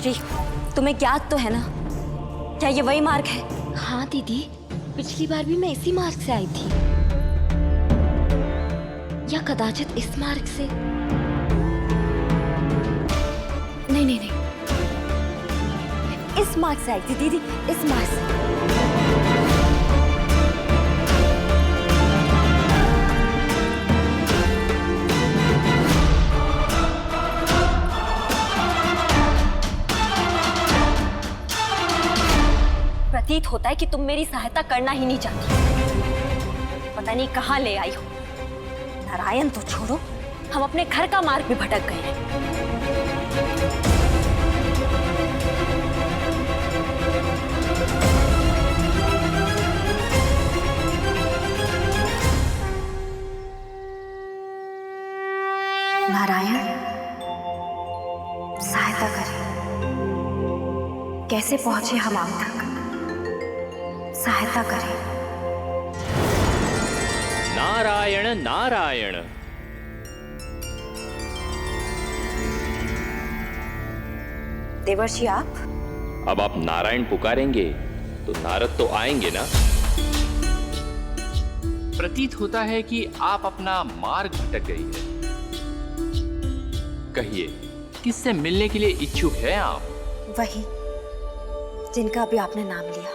श्री, तुम्हें ज्ञात तो है ना, क्या ये वही मार्ग है? हाँ दीदी, पिछली बार भी मैं इसी मार्ग से आई थी, या कदाचित इस मार्ग से। नहीं नहीं नहीं, इस मार्ग से आई थी दीदी, इस मार्ग से। प्रतीत होता है कि तुम मेरी सहायता करना ही नहीं चाहती। पता नहीं कहां ले आई हो। नारायण तो छोड़ो, हम अपने घर का मार्ग भी भटक गए हैं। नारायण, सहायता करें। कैसे पहुंचे हम आप तक? सहायता करें। नारायण नारायण। देवर्षि आप? अब आप नारायण पुकारेंगे तो नारद तो आएंगे ना? प्रतीत होता है कि आप अपना मार्ग भटक गई है। कहिए, किससे मिलने के लिए इच्छुक हैं आप? वही जिनका अभी आपने नाम लिया।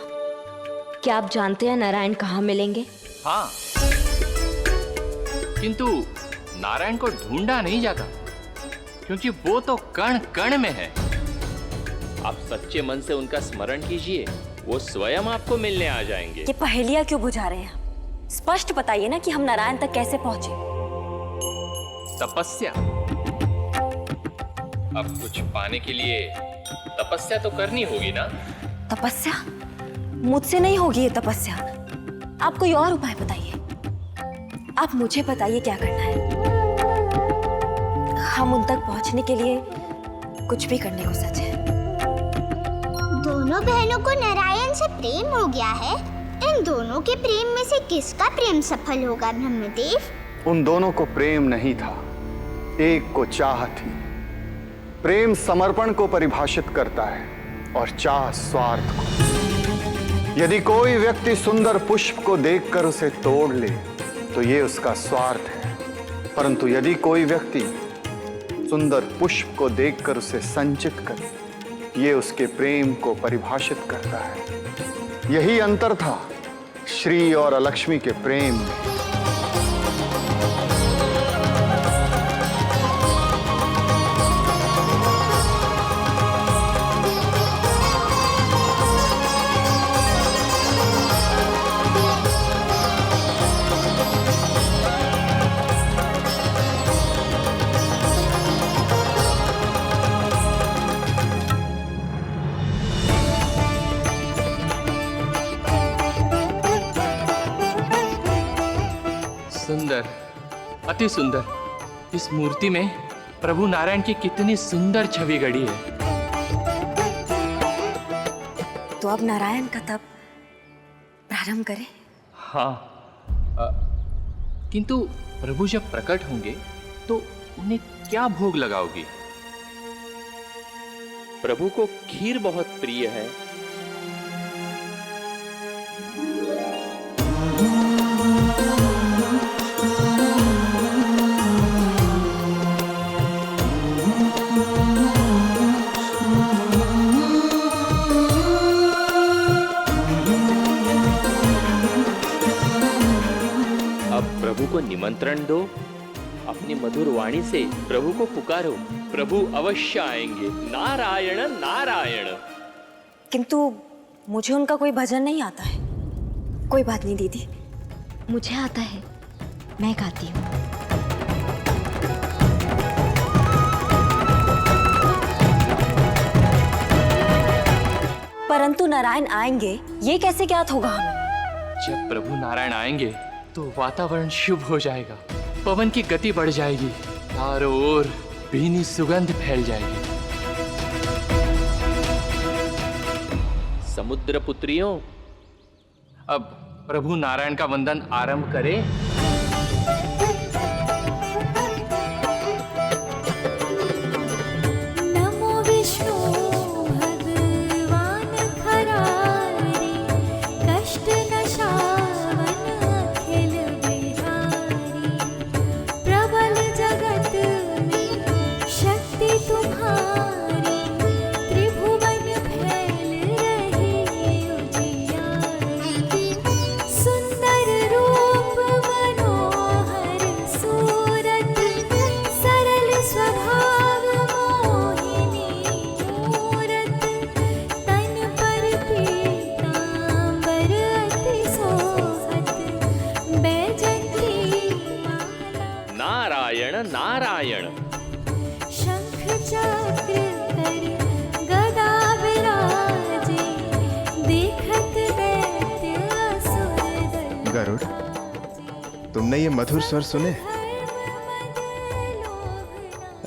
क्या आप जानते हैं नारायण कहाँ मिलेंगे? हाँ, किंतु नारायण को ढूंढा नहीं जाता, क्योंकि वो तो कण कण में है। आप सच्चे मन से उनका स्मरण कीजिए, वो स्वयं आपको मिलने आ जाएंगे। ये पहेलियां क्यों बुझा रहे हैं? स्पष्ट बताइए ना कि हम नारायण तक कैसे पहुंचे। तपस्या। अब कुछ पाने के लिए तपस्या तो करनी होगी ना? तपस्या? मुझसे नहीं होगी ये तपस्या। आप कोई और उपाय बताइए। आप मुझे बताइए क्या करना है। हम उन तक पहुंचने के लिए कुछ भी करने को सच है। दोनों बहनों को नारायण से प्रेम हो गया है। इन दोनों के प्रेम में से किसका प्रेम सफल होगा ब्रह्मदेव? उन दोनों को प्रेम नहीं था, एक को चाह थी। प्रेम समर्पण को परिभाषित करता है और चाह स्वार्थ को। यदि कोई व्यक्ति सुंदर पुष्प को देखकर उसे तोड़ ले तो ये उसका स्वार्थ है, परंतु यदि कोई व्यक्ति सुंदर पुष्प को देखकर उसे संचित करे, ये उसके प्रेम को परिभाषित करता है। यही अंतर था श्री और अलक्ष्मी के प्रेम में। सुंदर, अति सुंदर। इस मूर्ति में प्रभु नारायण की कितनी सुंदर छवि गढ़ी है। तो अब नारायण का तप प्रारंभ करें। हाँ, किंतु प्रभु जब प्रकट होंगे तो उन्हें क्या भोग लगाओगी? प्रभु को खीर बहुत प्रिय है। प्रभु को निमंत्रण दो, अपनी मधुर वाणी से प्रभु को पुकारो, प्रभु अवश्य आएंगे। नारायण नारायण। किंतु मुझे उनका कोई भजन नहीं आता है। कोई बात नहीं दीदी, मुझे आता है, मैं गाती हूँ। परंतु नारायण आएंगे, ये कैसे ज्ञात होगा हमें? जब प्रभु नारायण आएंगे तो वातावरण शुभ हो जाएगा, पवन की गति बढ़ जाएगी, चारों ओर भीनी सुगंध फैल जाएगी। समुद्र पुत्रियों, अब प्रभु नारायण का वंदन आरंभ करें। नमो विष्णु नारायण नारायण। शंख चक्र धरि गदा विराजे, देखत दैत्य असुर दल। गरुड़, तुमने ये मधुर स्वर सुने?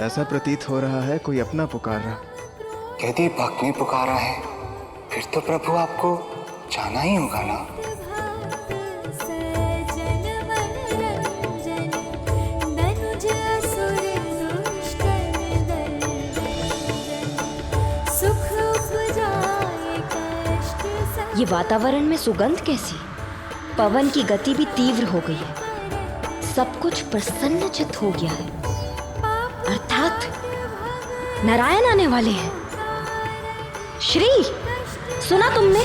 ऐसा प्रतीत हो रहा है कोई अपना पुकार रहा। यदि भक्त ने पुकारा है फिर तो प्रभु आपको जाना ही होगा ना। ये वातावरण में सुगंध कैसी? पवन की गति भी तीव्र हो गई है, सब कुछ प्रसन्नचित्त हो गया है, अर्थात नारायण आने वाले हैं। श्री, सुना तुमने?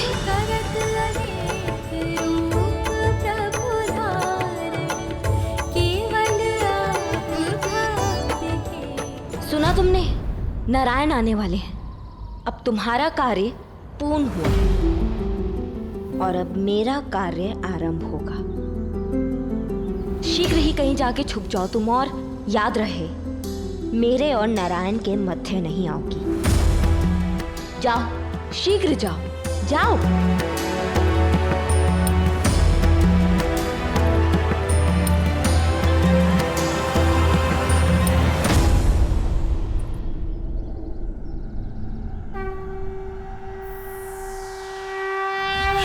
सुना तुमने? नारायण आने वाले हैं। अब तुम्हारा कार्य पूर्ण हुआ और अब मेरा कार्य आरंभ होगा। शीघ्र ही कहीं जाके छुप जाओ तुम, और याद रहे मेरे और नारायण के मध्य नहीं आओगी। जाओ, शीघ्र जाओ, जाओ।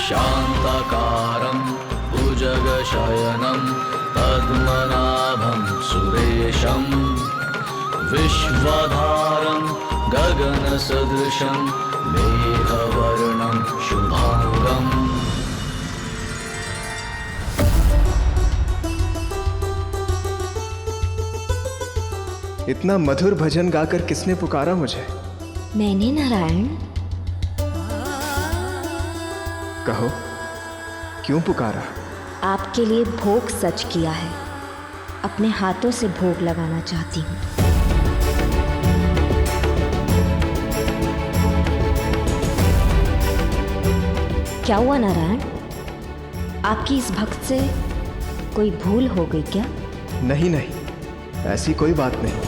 शांताकारं भुजगशयनं पद्मनाभं सुरेशं, विश्वधारं गगनसदृशं मेघवर्णं शुभांगम्। इतना मधुर भजन गाकर किसने पुकारा मुझे? मैंने नारायण। कहो, क्यों पुकारा? आपके लिए भोग सच किया है, अपने हाथों से भोग लगाना चाहती हूँ। क्या हुआ नारायण? आपकी इस भक्त से कोई भूल हो गई क्या? नहीं नहीं, ऐसी कोई बात नहीं।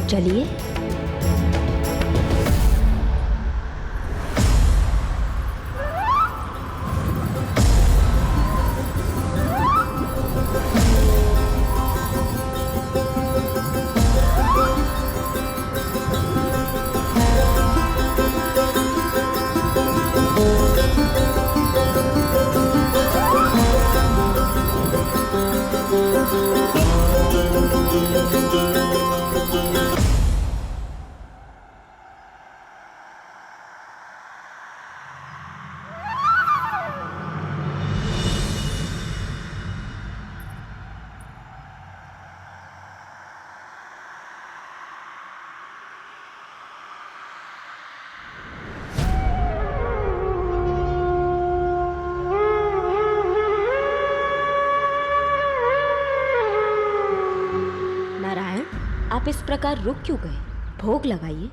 चलिए। आप इस प्रकार रुक क्यों गए? भोग लगाइए,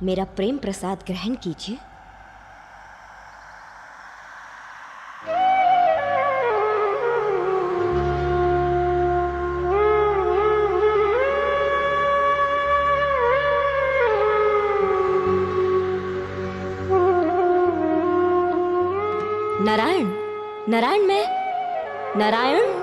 मेरा प्रेम प्रसाद ग्रहण कीजिए। नारायण, नारायण, मैं नारायण।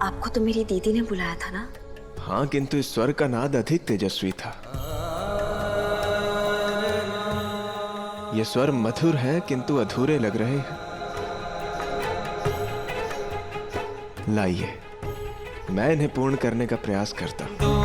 आपको तो मेरी दीदी ने बुलाया था ना? हाँ, किंतु इस स्वर का नाद अधिक तेजस्वी था। ये स्वर मधुर हैं किंतु अधूरे लग रहे हैं। लाइए, मैं इन्हें पूर्ण करने का प्रयास करता हूं।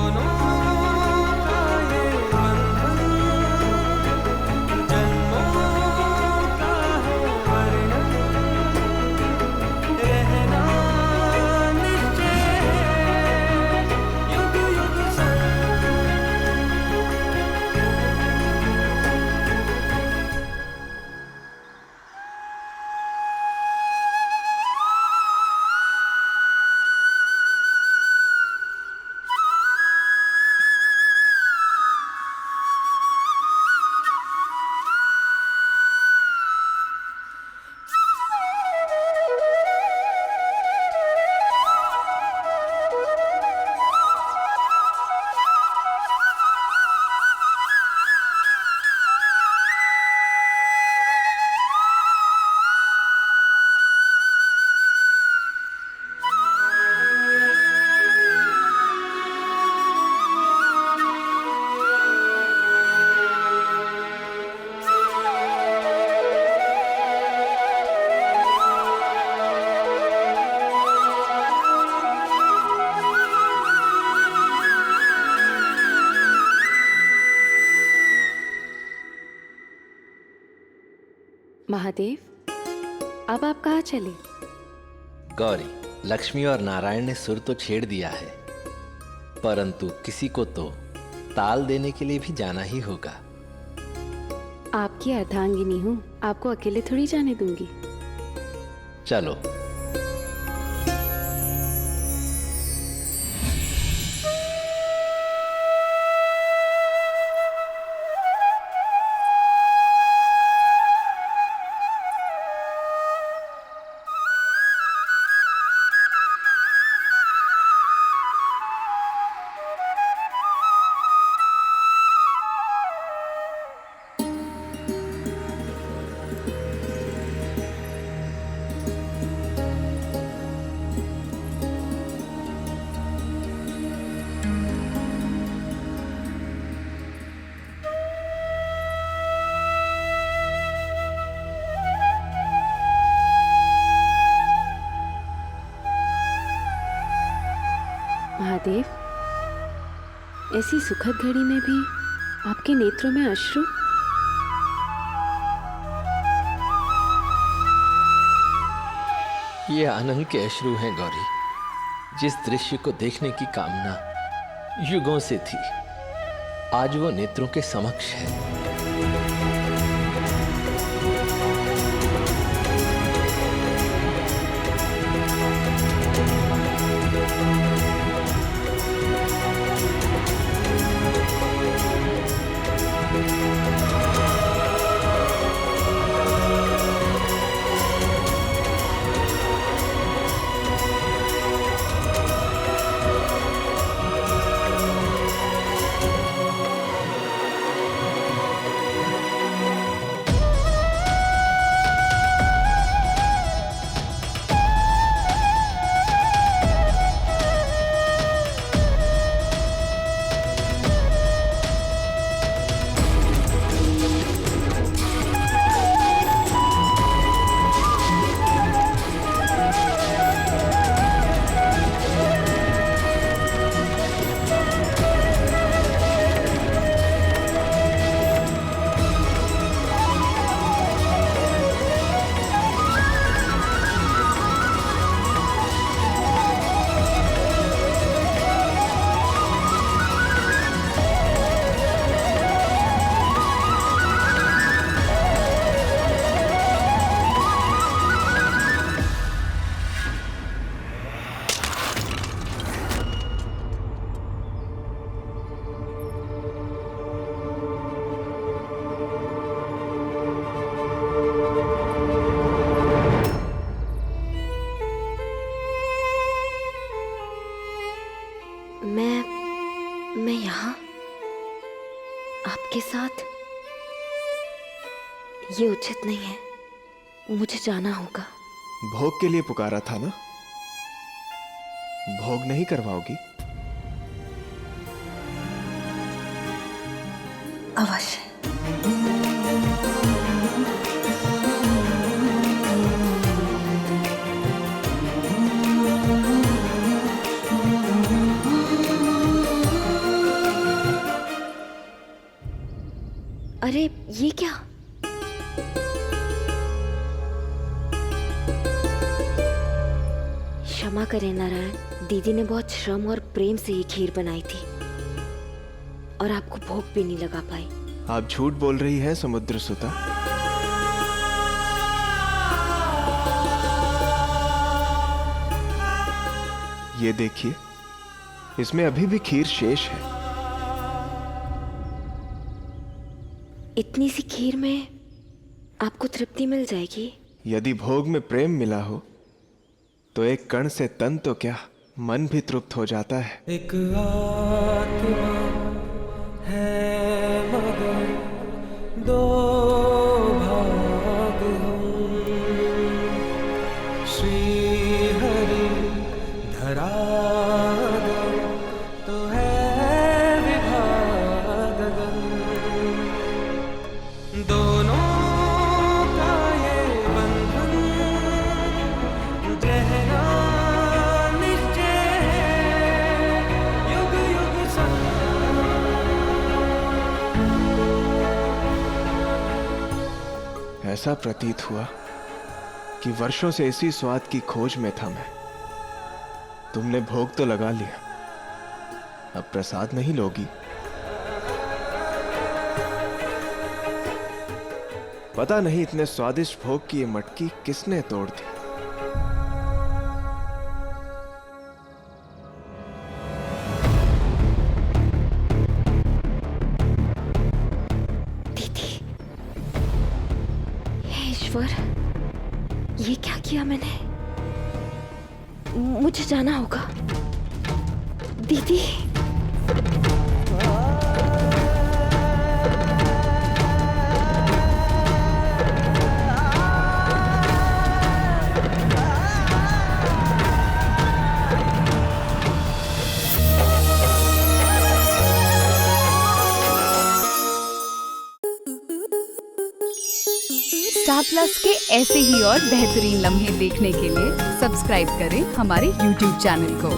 महादेव, अब आप कहाँ चले? गौरी, लक्ष्मी और नारायण ने सुर तो छेड़ दिया है, परंतु किसी को तो ताल देने के लिए भी जाना ही होगा। आपकी अर्धांगिनी हूँ, आपको अकेले थोड़ी जाने दूंगी। चलो। महादेव, ऐसी सुखद घड़ी में भी आपके नेत्रों में अश्रु? ये आनंद के अश्रु हैं गौरी, जिस दृश्य को देखने की कामना युगों से थी, आज वो नेत्रों के समक्ष है। मैं यहाँ आपके साथ, ये उचित नहीं है, मुझे जाना होगा। भोग के लिए पुकारा था ना? भोग नहीं करवाओगी? अवश्य। अरे ये क्या? क्षमा करें नारायण, दीदी ने बहुत श्रम और प्रेम से ये खीर बनाई थी और आपको भोग भी नहीं लगा पाई। आप झूठ बोल रही हैं समुद्र सुता। ये देखिए, इसमें अभी भी खीर शेष है। इतनी सी खीर में आपको तृप्ति मिल जाएगी? यदि भोग में प्रेम मिला हो तो एक कण से तन तो क्या, मन भी तृप्त हो जाता है। एक आत्मा है मगर दो भाग हम, श्री हरि धरा तो है विभाग गगन, दोनों का ये बंधन गहरा निश्चय है, युग युग ऐसा प्रतीत हुआ कि वर्षों से इसी स्वाद की खोज में था मैं। तुमने भोग तो लगा लिया, अब प्रसाद नहीं लोगी? पता नहीं इतने स्वादिष्ट भोग की ये मटकी किसने तोड़ दी। ईश्वर, ये क्या किया मैंने? मुझे जाना होगा। दीदी, स्टार प्लस के ऐसे ही और बेहतरीन लम्हे देखने के लिए सब्सक्राइब करें हमारे YouTube चैनल को।